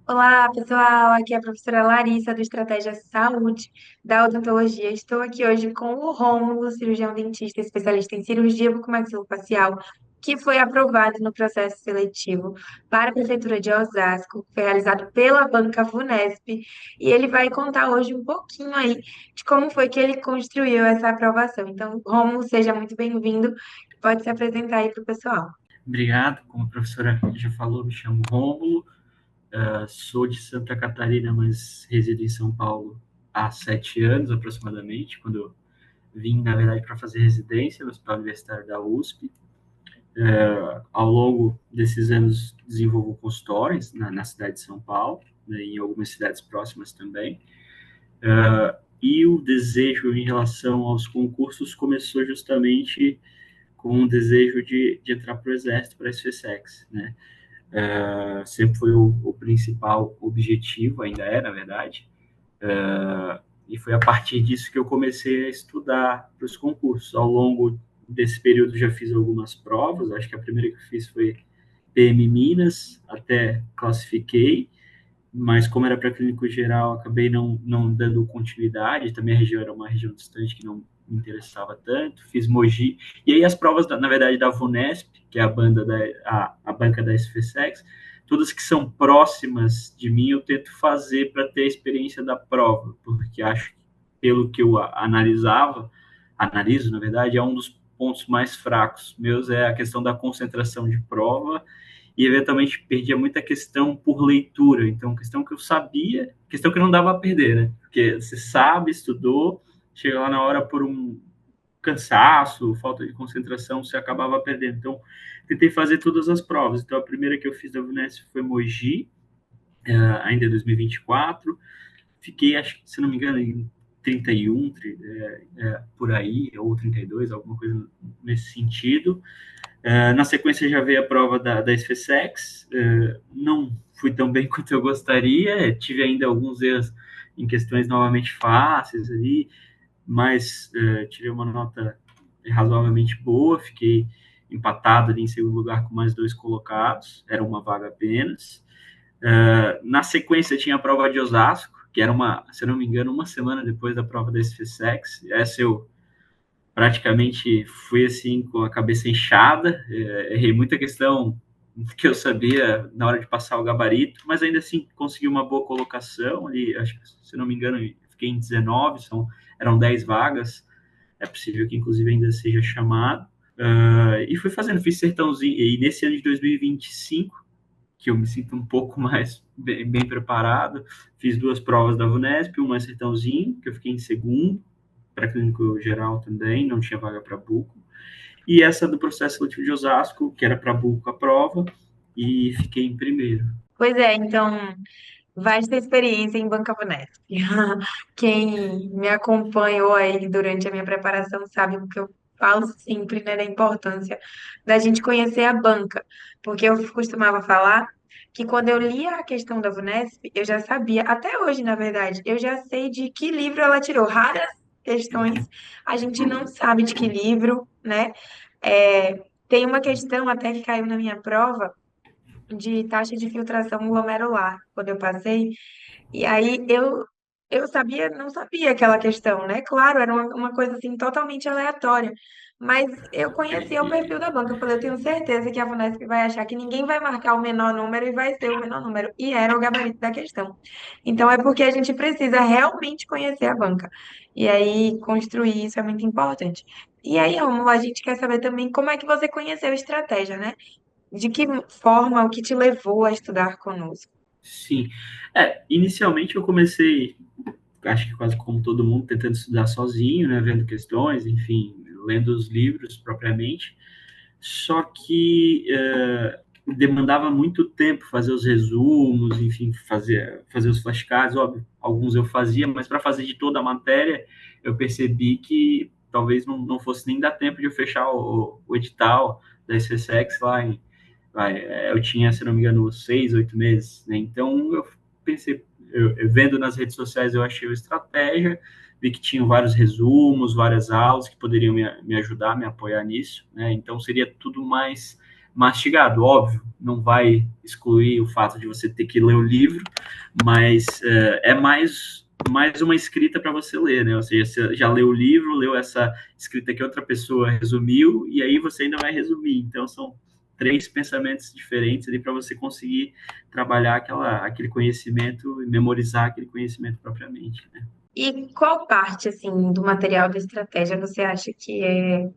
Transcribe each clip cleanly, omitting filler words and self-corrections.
Olá, pessoal. Aqui é a professora Larissa, do Estratégia Saúde, da Odontologia. Estou aqui hoje com o Rômulo, cirurgião dentista, especialista em cirurgia bucomaxilofacial, que foi aprovado no processo seletivo para a Prefeitura de Osasco, foi realizado pela banca VUNESP, e ele vai contar hoje um pouquinho aí de como foi que ele construiu essa aprovação. Então, Rômulo, seja muito bem-vindo. Pode se apresentar aí para o pessoal. Obrigado. Como a professora já falou, me chamo Rômulo, sou de Santa Catarina, mas resido em São Paulo há 7 anos aproximadamente, quando eu vim, na verdade, para fazer residência no Hospital Universitário da USP. Ao longo desses anos, desenvolvo consultórios na cidade de São Paulo, né, em algumas cidades próximas também. E o desejo em relação aos concursos começou justamente com um desejo de entrar para o Exército, para a SFSEX, né? Sempre foi o principal objetivo, ainda é, na verdade. E foi a partir disso que eu comecei a estudar para os concursos. Ao longo desse período já fiz algumas provas, acho que a primeira que eu fiz foi PM Minas, até classifiquei, mas como era para clínico geral, acabei não dando continuidade, também a região era uma região distante que não me interessava tanto, fiz Mogi, e aí as provas, na verdade, da VUNESP, que é a banca da SFSEX, todas que são próximas de mim, eu tento fazer para ter a experiência da prova, porque acho que, pelo que eu analiso, na verdade, é um dos pontos mais fracos meus, é a questão da concentração de prova, e eventualmente perdia muita questão por leitura. Então, questão que eu sabia, questão que não dava a perder, né? Porque você sabe, estudou, chega lá na hora por um cansaço, falta de concentração, você acabava perdendo. Então, tentei fazer todas as provas. Então, a primeira que eu fiz da VUNESP foi Mogi, ainda em 2024. Fiquei, acho que, se não me engano, em 31, por aí, ou 32, alguma coisa nesse sentido. Na sequência já veio a prova da SFSEX, não fui tão bem quanto eu gostaria, tive ainda alguns erros em questões novamente fáceis ali, mas tirei uma nota razoavelmente boa, fiquei empatado ali em segundo lugar com mais dois colocados, era uma vaga apenas. Na sequência tinha a prova de Osasco, que era se eu não me engano, uma semana depois da prova da SFSEX, essa eu praticamente fui assim com a cabeça inchada, errei muita questão que eu sabia na hora de passar o gabarito, mas ainda assim consegui uma boa colocação ali, acho que, se não me engano, fiquei em 19, eram 10 vagas, é possível que inclusive ainda seja chamado, e fui fazendo, fiz sertãozinho, e nesse ano de 2025, que eu me sinto um pouco mais bem preparado, fiz duas provas da VUNESP, uma sertãozinho, que eu fiquei em segundo, para clínico geral também, não tinha vaga para buco. E essa do processo seletivo de Osasco, que era para buco a prova, e fiquei em primeiro. Pois é, então. Vasta experiência em banca Vunesp. Quem me acompanhou aí durante a minha preparação sabe o que eu falo sempre, né, da importância da gente conhecer a banca, porque eu costumava falar que quando eu lia a questão da Vunesp, eu já sabia, até hoje, na verdade, eu já sei de que livro ela tirou. Raras questões a gente não sabe de que livro, né? É, tem uma questão até que caiu na minha prova de taxa de filtração glomerular, quando eu passei. E aí eu sabia, não sabia aquela questão, né? Claro, era uma coisa assim totalmente aleatória. Mas eu conhecia o perfil da banca. Eu falei, eu tenho certeza que a Vunesp vai achar que ninguém vai marcar o menor número e vai ser o menor número. E era o gabarito da questão. Então é porque a gente precisa realmente conhecer a banca. E aí construir isso é muito importante. E aí, Romulo, a gente quer saber também como é que você conheceu a estratégia, né? De que forma, o que te levou a estudar conosco? Sim. Inicialmente eu comecei, acho que quase como todo mundo, tentando estudar sozinho, né, vendo questões, enfim, lendo os livros propriamente. Só que demandava muito tempo fazer os resumos, enfim, fazer os flashcards, óbvio, alguns eu fazia, mas para fazer de toda a matéria, eu percebi que talvez não fosse nem dar tempo de eu fechar o edital da SpaceX lá eu tinha, se não me engano, 6, 8 meses, né? Então eu pensei, eu vendo nas redes sociais, eu achei a estratégia, vi que tinham vários resumos, várias aulas que poderiam me ajudar, me apoiar nisso, né? Então seria tudo mais mastigado, óbvio, não vai excluir o fato de você ter que ler o livro, mas é mais uma escrita para você ler, né? Ou seja, você já leu o livro, leu essa escrita que outra pessoa resumiu, e aí você ainda vai resumir. Então, são três pensamentos diferentes ali para você conseguir trabalhar aquele conhecimento e memorizar aquele conhecimento propriamente, né? E qual parte, assim, do material da estratégia você acha que é,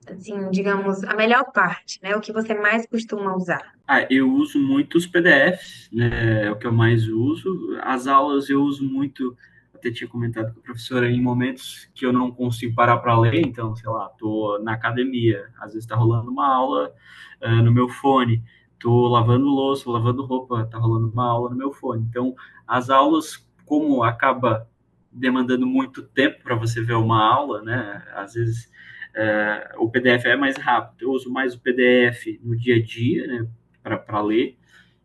assim, digamos, a melhor parte, né? O que você mais costuma usar? Eu uso muito os PDFs, né? É o que eu mais uso. As aulas eu uso muito, até tinha comentado com a professora, em momentos que eu não consigo parar para ler, então, sei lá, tô na academia, às vezes está rolando uma aula no meu fone, tô lavando louça, lavando roupa, tá rolando uma aula no meu fone. Então, as aulas, como acaba demandando muito tempo para você ver uma aula, né? Às vezes o PDF é mais rápido. Eu uso mais o PDF no dia a dia, né? Para ler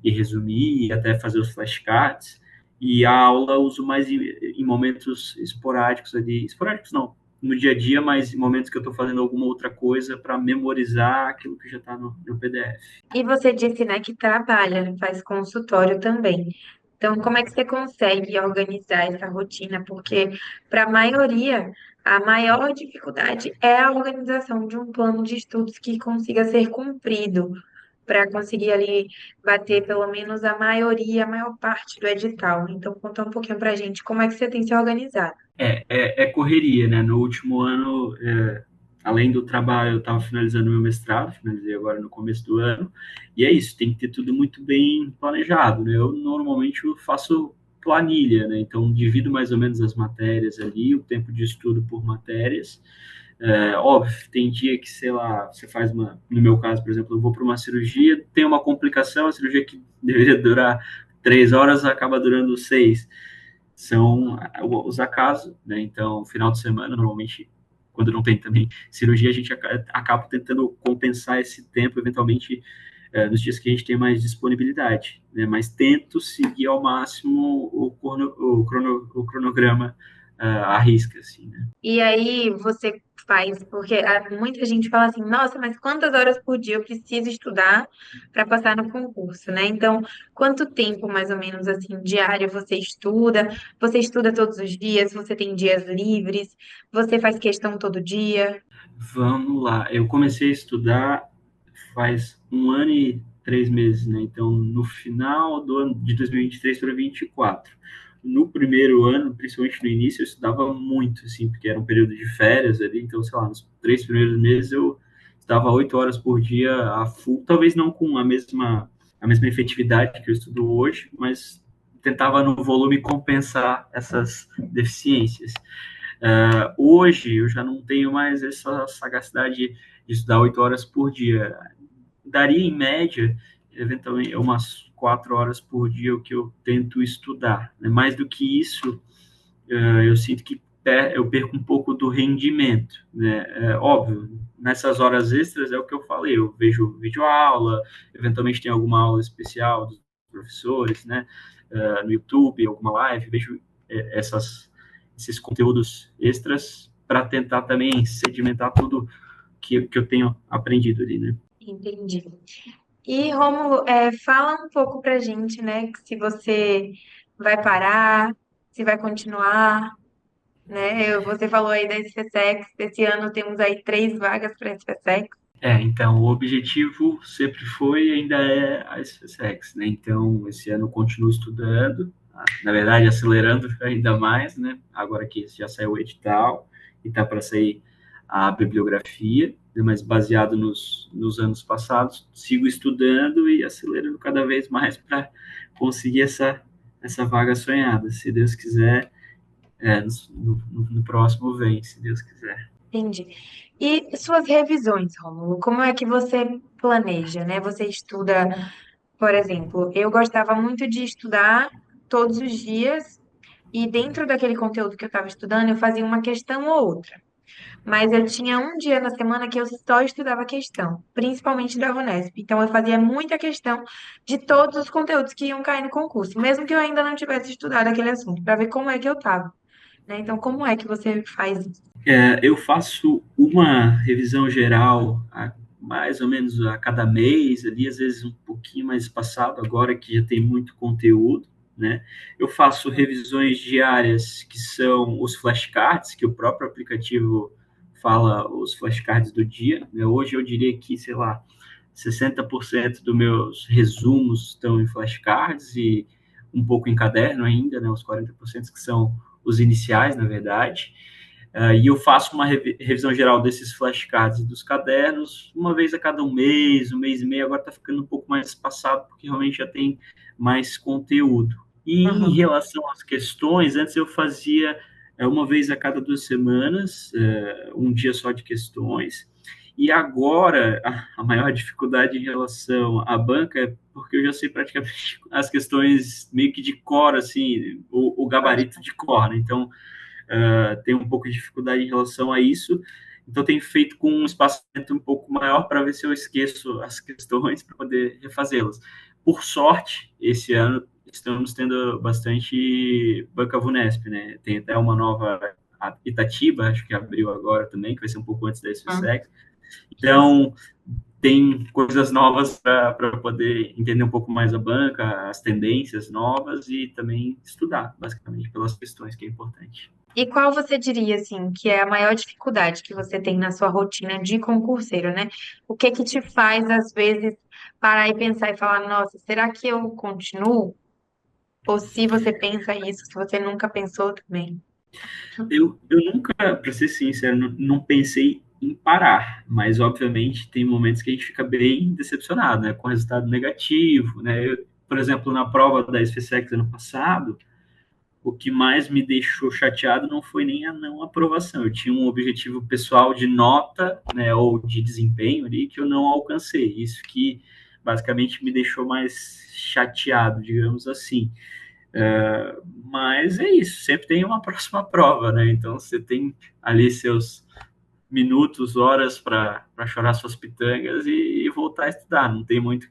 e resumir e até fazer os flashcards. E a aula eu uso mais em momentos esporádicos ali, esporádicos não, no dia a dia, mas em momentos que eu estou fazendo alguma outra coisa para memorizar aquilo que já está no PDF. E você disse, né, que trabalha, né, faz consultório também. Então, como é que você consegue organizar essa rotina? Porque, para a maioria, a maior dificuldade é a organização de um plano de estudos que consiga ser cumprido, para conseguir ali bater pelo menos a maioria, a maior parte do edital. Então, conta um pouquinho para a gente como é que você tem se organizado. É correria, né? No último ano, além do trabalho, eu estava finalizando meu mestrado, finalizei agora no começo do ano, e é isso, tem que ter tudo muito bem planejado, né? Eu normalmente eu faço planilha, né? Então, divido mais ou menos as matérias ali, o tempo de estudo por matérias. Óbvio, tem dia que, sei lá, você faz uma. No meu caso, por exemplo, eu vou para uma cirurgia, tem uma complicação, a cirurgia que deveria durar 3 horas acaba durando 6. São os acasos, né? Então, final de semana, normalmente, quando não tem também cirurgia, a gente acaba tentando compensar esse tempo, eventualmente, nos dias que a gente tem mais disponibilidade, né? Mas tento seguir ao máximo o cronograma à risca, assim, né? E aí você faz, porque muita gente fala assim, nossa, mas quantas horas por dia eu preciso estudar para passar no concurso, né? Então, quanto tempo mais ou menos assim diário você estuda? Você estuda todos os dias? Você tem dias livres? Você faz questão todo dia? Vamos lá. Eu comecei a estudar faz 1 ano e 3 meses, né? Então, no final do ano de 2023 para 2024. No primeiro ano, principalmente no início, eu estudava muito, assim, porque era um período de férias ali. Então, sei lá, nos 3 primeiros meses eu estava 8 horas por dia a full, talvez não com a mesma efetividade que eu estudo hoje, mas tentava no volume compensar essas deficiências. Hoje eu já não tenho mais essa sagacidade de estudar 8 horas por dia. Daria em média, eventualmente, umas 4 horas por dia o que eu tento estudar. Né? Mais do que isso, eu sinto que eu perco um pouco do rendimento. Né? Óbvio, nessas horas extras é o que eu falei, eu vejo videoaula, eventualmente tem alguma aula especial dos professores, né? No YouTube, alguma live, vejo esses conteúdos extras para tentar também sedimentar tudo que eu tenho aprendido ali, né? Entendi. E Rômulo, fala um pouco pra gente, né, se você vai parar, se vai continuar, né? Você falou aí da SpaceX, esse ano temos aí 3 vagas para a SpaceX. Então, o objetivo sempre foi e ainda é a SpaceX, né? Então, esse ano eu continuo estudando, na verdade, acelerando ainda mais, né? Agora que já saiu o edital e tá para sair a bibliografia, né? Mas baseado nos anos passados, sigo estudando e acelerando cada vez mais para conseguir essa vaga sonhada. Se Deus quiser, no próximo vem, se Deus quiser. Entendi. E suas revisões, Rômulo, como é que você planeja, né? Você estuda, por exemplo, eu gostava muito de estudar todos os dias e dentro daquele conteúdo que eu estava estudando, eu fazia uma questão ou outra. Mas eu tinha um dia na semana que eu só estudava questão, principalmente da Unesp. Então eu fazia muita questão de todos os conteúdos que iam cair no concurso, mesmo que eu ainda não tivesse estudado aquele assunto, para ver como é que eu estava, né? Então, como é que você faz isso? Eu faço uma revisão geral mais ou menos a cada mês, ali, às vezes um pouquinho mais espaçado, agora que já tem muito conteúdo, né? Eu faço revisões diárias, que são os flashcards, que o próprio aplicativo fala os flashcards do dia, né? Hoje eu diria que, sei lá, 60% dos meus resumos estão em flashcards e um pouco em caderno ainda, né? Os 40% que são os iniciais, na verdade. E eu faço uma revisão geral desses flashcards e dos cadernos uma vez a cada um mês e meio. Agora está ficando um pouco mais espaçado, porque realmente já tem mais conteúdo. E em Aham, relação às questões, antes eu fazia uma vez a cada 2 semanas, um dia só de questões. E agora, a maior dificuldade em relação à banca é porque eu já sei praticamente as questões meio que de cor, assim, o gabarito de cor, né? Então, tenho um pouco de dificuldade em relação a isso. Então, tenho feito com um espaçamento um pouco maior para ver se eu esqueço as questões para poder refazê-las. Por sorte, esse ano estamos tendo bastante banca VUNESP, né? Tem até uma nova, a Itatiba, acho que abriu agora também, que vai ser um pouco antes da aham. SFSEC. Então, tem coisas novas para poder entender um pouco mais a banca, as tendências novas e também estudar, basicamente, pelas questões, que é importante. E qual você diria, assim, que é a maior dificuldade que você tem na sua rotina de concurseiro, né? O que que te faz, às vezes, parar e pensar e falar, nossa, será que eu continuo? Ou se você pensa isso, se você nunca pensou também. Eu nunca, para ser sincero, não pensei em parar, mas obviamente tem momentos que a gente fica bem decepcionado, né, com resultado negativo, né? Por exemplo, na prova da SFSEC ano passado, o que mais me deixou chateado não foi nem a não aprovação. Eu tinha um objetivo pessoal de nota, né, ou de desempenho ali que eu não alcancei. Isso que basicamente me deixou mais chateado, digamos assim. Mas é isso, sempre tem uma próxima prova, né? Então você tem ali seus minutos, horas para chorar suas pitangas e voltar a estudar, não tem muito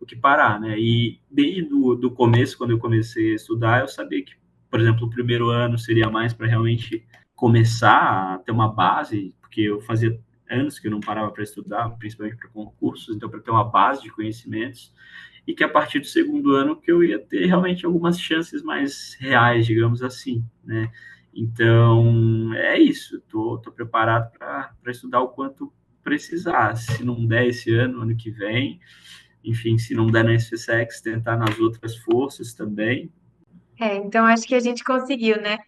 o que parar, né? E desde do começo, quando eu comecei a estudar, eu sabia que, por exemplo, o primeiro ano seria mais para realmente começar a ter uma base, porque eu fazia anos que eu não parava para estudar, principalmente para concursos, então para ter uma base de conhecimentos e que a partir do segundo ano que eu ia ter realmente algumas chances mais reais, digamos assim, né? Então, é isso, tô preparado para estudar o quanto precisar. Se não der esse ano, ano que vem, enfim, se não der na SFSEX, tentar nas outras forças também. É, então acho que a gente conseguiu, né?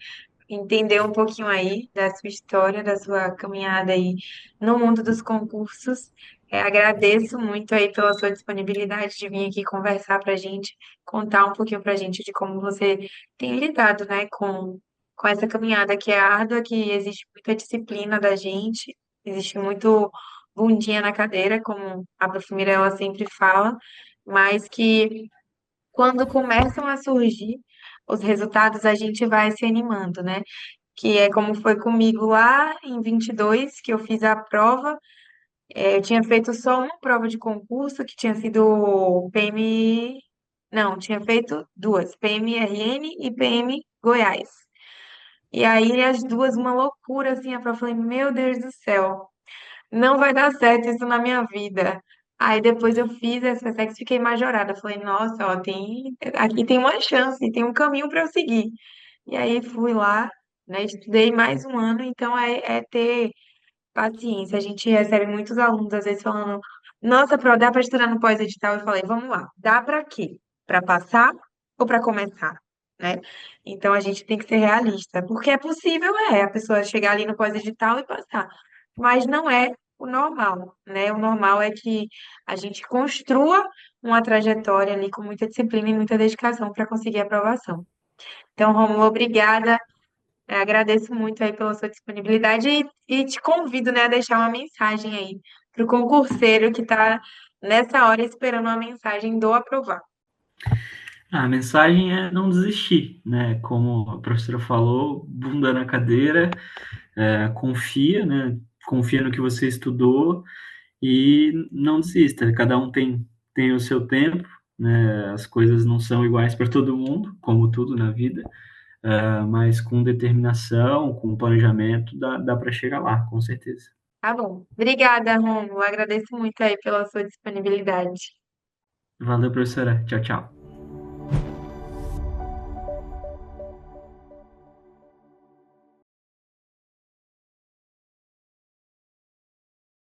Entender um pouquinho aí da sua história, da sua caminhada aí no mundo dos concursos. Agradeço muito aí pela sua disponibilidade de vir aqui conversar para a gente, contar um pouquinho para a gente de como você tem lidado, né, com essa caminhada que é árdua, que existe muita disciplina da gente, existe muito bundinha na cadeira, como a professora ela sempre fala, mas que quando começam a surgir os resultados, a gente vai se animando, né? Que é como foi comigo lá em 22 que eu fiz a prova. Eu tinha feito só uma prova de concurso, que tinha sido PM. Não, tinha feito duas, PMRN e PM Goiás. E aí as duas, uma loucura, assim, a prova, eu falei, meu Deus do céu, não vai dar certo isso na minha vida. Aí depois eu fiz essa SpaceX e fiquei majorada. Falei, nossa, ó, aqui tem uma chance, tem um caminho para eu seguir. E aí fui lá, né, estudei mais um ano, então é ter paciência. A gente recebe muitos alunos, às vezes, falando, nossa, Pro, dá para estudar no pós-edital? Eu falei, vamos lá, dá para quê? Para passar ou para começar? Né? Então a gente tem que ser realista, porque é possível, a pessoa chegar ali no pós-edital e passar, mas não é o normal, né? O normal é que a gente construa uma trajetória ali com muita disciplina e muita dedicação para conseguir a aprovação. Então, Romulo, obrigada. Agradeço muito aí pela sua disponibilidade e te convido, né, a deixar uma mensagem aí para o concurseiro que está nessa hora esperando uma mensagem do aprovado. A mensagem é não desistir, né? Como a professora falou, bunda na cadeira, confia, né? Confia no que você estudou e não desista. Cada um tem o seu tempo, né? As coisas não são iguais para todo mundo, como tudo na vida, mas com determinação, com planejamento, dá para chegar lá, com certeza. Tá bom. Obrigada, Rômulo. Agradeço muito aí pela sua disponibilidade. Valeu, professora. Tchau, tchau.